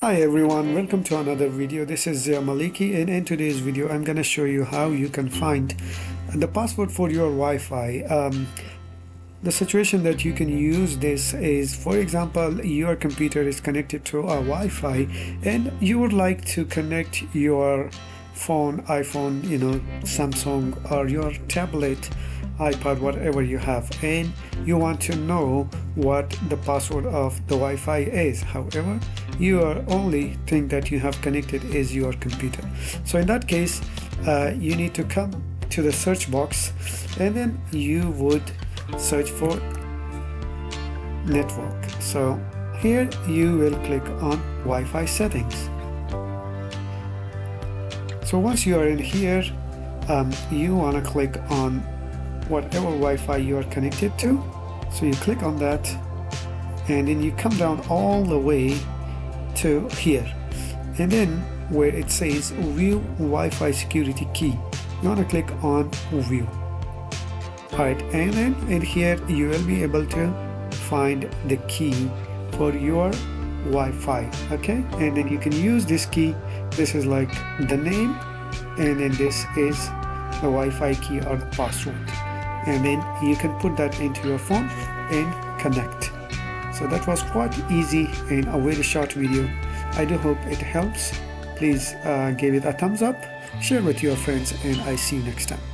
Hi everyone, welcome to another video. This is Maliki, and in today's video I'm gonna show you how you can find the password for your Wi-Fi. The situation that you can use this is, for example, your computer is connected to a Wi-Fi and you would like to connect your phone, iPhone, Samsung, or your tablet, iPad, whatever you have, and you want to know what the password of the Wi-Fi is. However, your only thing that you have connected is your computer. So in that case, you need to come to the search box and then you would search for network. So here you will click on Wi-Fi settings. So once you are in here, you want to click on whatever Wi-Fi you are connected to. So you click on that and then you come down all the way to here, and then where it says view Wi-Fi security key, you want to click on view. Alright, and then in here you will be able to find the key for your Wi-Fi. Okay, and then you can use this key. This is like the name, and then this is the Wi-Fi key or the password, and then you can put that into your phone and connect. So that was quite easy and a very short video. I do hope it helps. Please give it a thumbs up, share with your friends, and I see you next time.